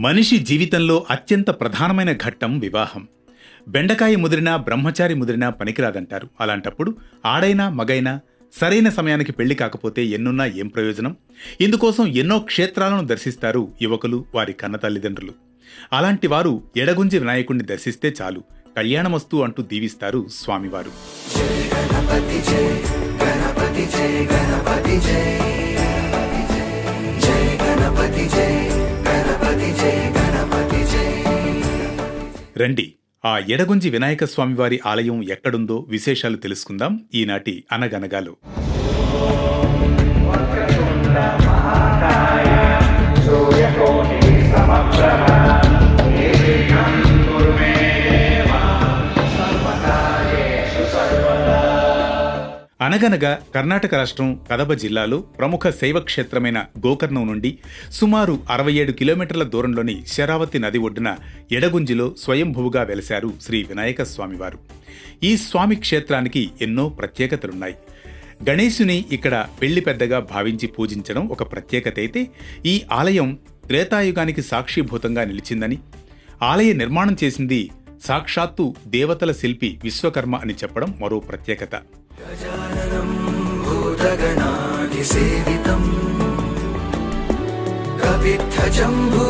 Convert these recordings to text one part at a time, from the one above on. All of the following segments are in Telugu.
మనిషి జీవితంలో అత్యంత ప్రధానమైన ఘట్టం వివాహం. బెండకాయ ముదిరినా బ్రహ్మచారి ముదిరినా పనికిరాదంటారు. అలాంటప్పుడు ఆడైనా మగైనా సరైన సమయానికి పెళ్లి కాకపోతే ఎన్నున్నా ఏం ప్రయోజనం? ఇందుకోసం ఎన్నో క్షేత్రాలను దర్శిస్తారు యువకులు, వారి కన్న తల్లిదండ్రులు. అలాంటి వారు ఎడగుంజి వినాయకుణ్ణి దర్శిస్తే చాలు, కళ్యాణమస్తు అంటూ దీవిస్తారు స్వామివారు. రండి, ఆ ఎడగుంజి వినాయక స్వామివారి ఆలయం ఎక్కడుందో విశేషాలు తెలుసుకుందాం ఈనాటి అనగనగాలో. అనగనగా కర్ణాటక రాష్ట్రం కడప జిల్లాలో ప్రముఖ శైవ క్షేత్రమైన గోకర్ణం నుండి సుమారు 67 కిలోమీటర్ల దూరంలోని శరావతి నది ఒడ్డున ఎడగుంజిలో స్వయంభువుగా వెలిశారు శ్రీ వినాయక స్వామివారు. ఈ స్వామి క్షేత్రానికి ఎన్నో ప్రత్యేకతలున్నాయి. గణేశుని ఇక్కడ పెళ్లి పెద్దగా భావించి పూజించడం ఒక ప్రత్యేకత అయితే, ఈ ఆలయం త్రేతాయుగానికి సాక్షిభూతంగా నిలిచిందని, ఆలయ నిర్మాణం చేసింది సాక్షాత్తు దేవతల శిల్పి విశ్వకర్మ అని చెప్పడం మరో ప్రత్యేకత. గజాననం భూతగణాధిసేవితం కవిత్థజంబూ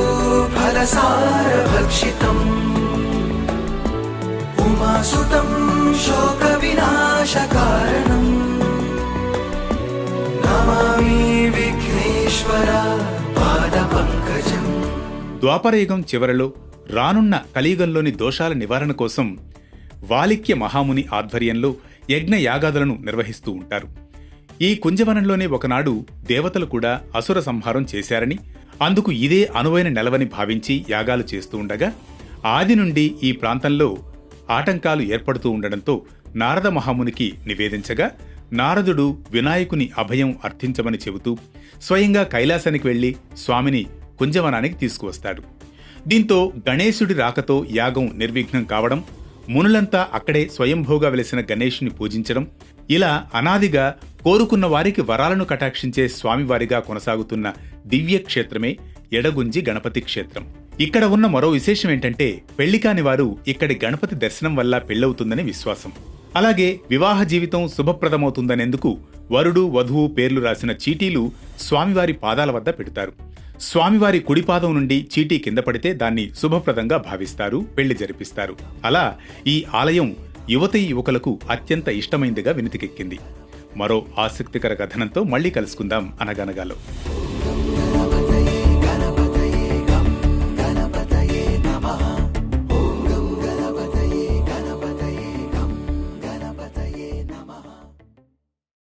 ఫలసారభక్షితం ఉమాసుతం శోక వినాశకారణం నమామి విఘ్నేశ్వర పాదపంకజం. ద్వాపరయుగం చివరలో రానున్న కలియుగంలోని దోషాల నివారణ కోసం వాలిక్య మహాముని ఆధ్వర్యంలో యజ్ఞ యాగాదులను నిర్వహిస్తూ ఉంటారు. ఈ కుంజవనంలోనే ఒకనాడు దేవతలు కూడా అసుర సంహారం చేశారని, అందుకు ఇదే అనువైన నెలవని భావించి యాగాలు చేస్తూ ఉండగా ఆది నుండి ఈ ప్రాంతంలో ఆటంకాలు ఏర్పడుతూ ఉండడంతో నారద మహామునికి నివేదించగా, నారదుడు వినాయకుని అభయం అర్థించమని చెబుతూ స్వయంగా కైలాసానికి వెళ్లి స్వామిని కుంజవనానికి తీసుకువస్తాడు. దీంతో గణేశుడి రాకతో యాగం నిర్విఘ్నం కావడం, మునులంతా అక్కడే స్వయంభూగా వెలిసిన గణేశుని పూజించడం, ఇలా అనాదిగా కోరుకున్న వారికి వరాలను కటాక్షించే స్వామివారిగా కొనసాగుతున్న దివ్య క్షేత్రమే ఎడగుంజి గణపతి క్షేత్రం. ఇక్కడ ఉన్న మరో విశేషం ఏంటంటే, పెళ్లి కాని వారు ఇక్కడి గణపతి దర్శనం వల్ల పెళ్లవుతుందని విశ్వాసం. అలాగే వివాహ జీవితం శుభప్రదమవుతుందనేందుకు వరుడు వధువు పేర్లు రాసిన చీటీలు స్వామివారి పాదాల వద్ద పెడతారు. స్వామివారి కుడిపాదం నుండి చీటీ కింద పడితే దాన్ని శుభప్రదంగా భావిస్తారు, పెళ్లి జరిపిస్తారు. అలా ఈ ఆలయం యువతీ యువకులకు అత్యంత ఇష్టమైందిగా వినితికెక్కింది. మరో ఆసక్తికర కథనంతో మళ్లీ కలుసుకుందాం అనగనగాలో.